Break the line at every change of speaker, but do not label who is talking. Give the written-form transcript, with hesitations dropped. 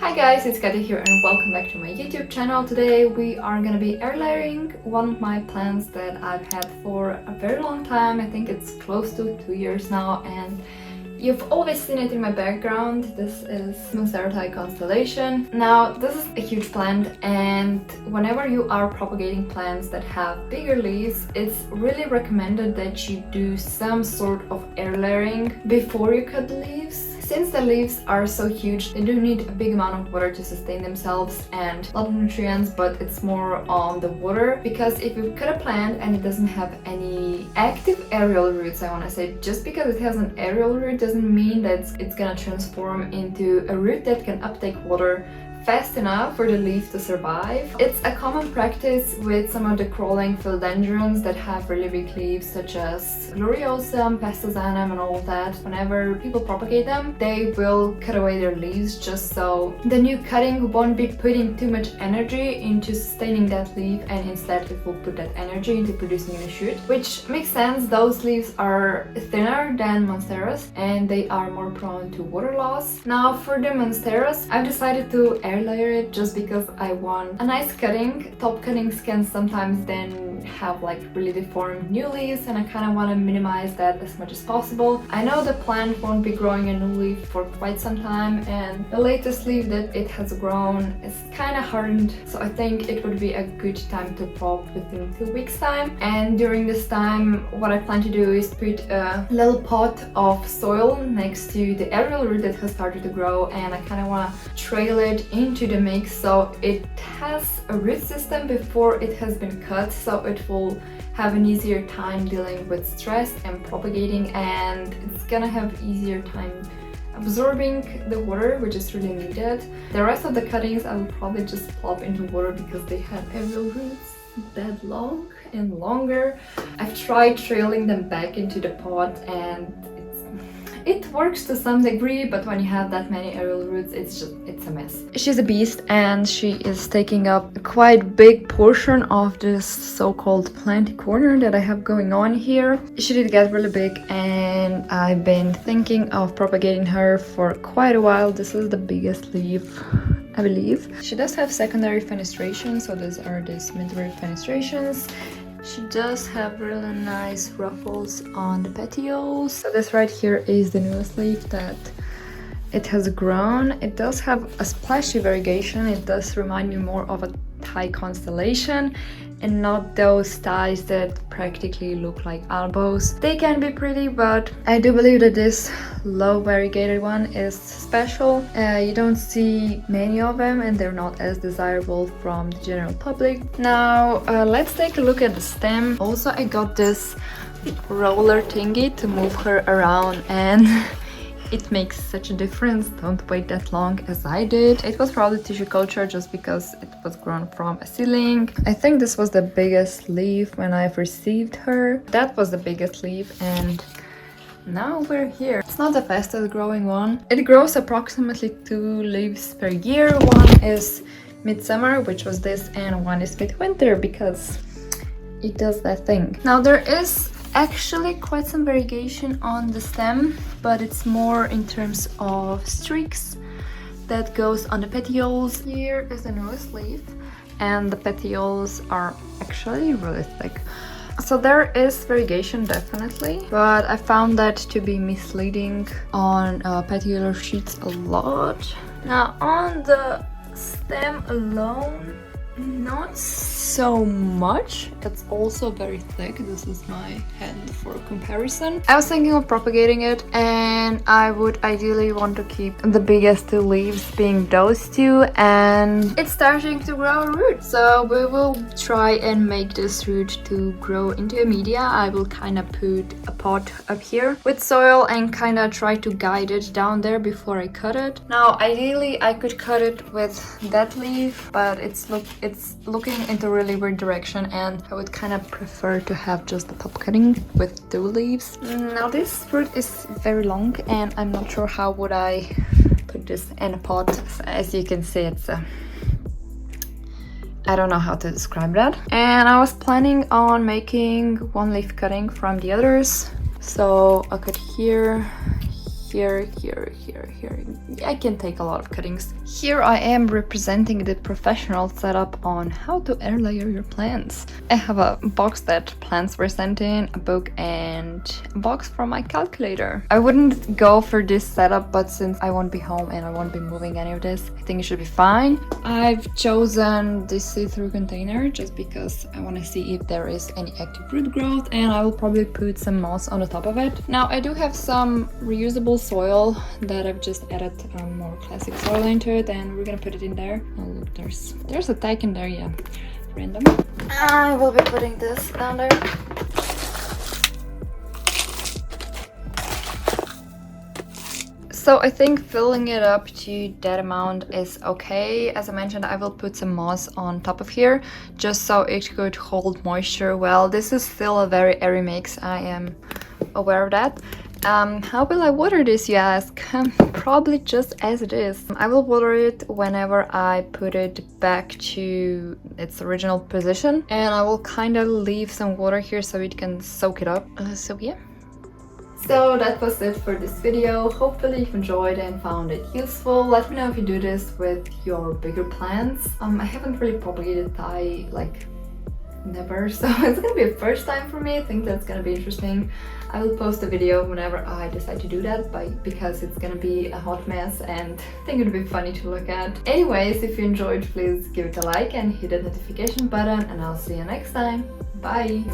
Hi guys, it's Katia here and welcome back to my YouTube channel. Today we are gonna be air layering one of my plants that I've had for a very long time. I think it's close to 2 years now, and you've always seen it in my background. This is Monsterai Constellation. Now, this is a huge plant, and whenever you are propagating plants that have bigger leaves, it's really recommended that you do some sort of air layering before you cut the leaves. Since the leaves are so huge, they do need a big amount of water to sustain themselves and a lot of nutrients, but it's more on the water. Because if you cut a plant and it doesn't have any active aerial roots, I want to say, just because it has an aerial root doesn't mean that it's gonna transform into a root that can uptake water fast enough for the leaf to survive. It's a common practice with some of the crawling philodendrons that have really big leaves, such as Gloriosum, Pastazanum and all of that. Whenever people propagate them, they will cut away their leaves just so the new cutting won't be putting too much energy into sustaining that leaf, and instead it will put that energy into producing a shoot, which makes sense. Those leaves are thinner than Monsteras and they are more prone to water loss. Now for the Monsteras, I've decided to air layer it just because I want a nice cutting. Top cuttings can sometimes then have like really deformed new leaves, and I kind of want to minimize that as much as possible. I know the plant won't be growing a new leaf for quite some time, and the latest leaf that it has grown is kind of hardened, so I think it would be a good time to prop within 2 weeks time. And during this time, what I plan to do is put a little pot of soil next to the aerial root that has started to grow, and I kind of want to trail it into the mix so it has a root system before it has been cut, so it will have an easier time dealing with stress and propagating, and it's gonna have easier time absorbing the water, which is really needed. The rest of the cuttings I will probably just plop into water because they have aerial roots that long and longer. I've tried trailing them back into the pot and it works to some degree, but when you have that many aerial roots, it's a mess. She's a beast and she is taking up a quite big portion of this so-called planty corner that I have going on here. She did get really big and I've been thinking of propagating her for quite a while. This is the biggest leaf, I believe. She does have secondary fenestration, so these are these mid-root fenestrations. She does have really nice ruffles on the petioles. So this right here is the newest leaf that it has grown. It does have a splashy variegation. It does remind me more of a Thai constellation and not those ties that practically look like elbows. They can be pretty, but I do believe that this low variegated one is special. You don't see many of them and they're not as desirable from the general public. Now let's take a look at the stem. Also, I got this roller thingy to move her around, and it makes such a difference. Don't wait that long as I did. It was probably tissue culture just because it was grown from a seedling. I think this was the biggest leaf when I've received her. That was the biggest leaf, and now we're here. It's not the fastest growing one. It grows approximately 2 leaves per year. One is midsummer, which was this, and one is midwinter because it does that thing. Now there is actually quite some variegation on the stem, but it's more in terms of streaks that goes on the petioles. Here is the newest leaf, and the petioles are actually really thick. So there is variegation definitely, but I found that to be misleading on petiolar sheets a lot. Now on the stem alone, not so much. It's also very thick. This is my hand for comparison. I was thinking of propagating it, and I would ideally want to keep the biggest 2 leaves being those 2, and it's starting to grow a root. So we will try and make this root to grow into a media. I will kind of put a pot up here with soil and kind of try to guide it down there before I cut it. Now ideally I could cut it with that leaf, but it's looking into a really weird direction, and I would kind of prefer to have just the top cutting with 2 leaves. Now this fruit is very long, and I'm not sure how would I put this in a pot. As you can see, it's I don't know how to describe that. And I was planning on making 1 leaf cutting from the others, so I could here, here, here, here, here. I can take a lot of cuttings. Here I am representing the professional setup on how to air layer your plants. I have a box that plants were sent in, a book, and a box from my calculator. I wouldn't go for this setup, but since I won't be home and I won't be moving any of this, I think it should be fine. I've chosen this see-through container just because I want to see if there is any active root growth, and I will probably put some moss on the top of it. Now I do have some reusable soil that I've just added more classic soil into it, and we're gonna put it in there. Oh look, there's a tag in there, yeah, random. I will be putting this down there. So I think filling it up to that amount is okay. As I mentioned, I will put some moss on top of here just so it could hold moisture well. This is still a very airy mix, I am aware of that. How will I water this, you ask? Probably just as it is. I will water it whenever I put it back to its original position, and I will kind of leave some water here so it can soak it up. So yeah. So that was it for this video. Hopefully you've enjoyed and found it useful. Let me know if you do this with your bigger plants. I haven't really propagated Thai, like, never, so it's gonna be a first time for me. I think that's gonna be interesting. I will post a video whenever I decide to do that, because it's gonna be a hot mess and I think it'll be funny to look at. Anyways, if you enjoyed, please give it a like and hit the notification button, and I'll see you next time. Bye!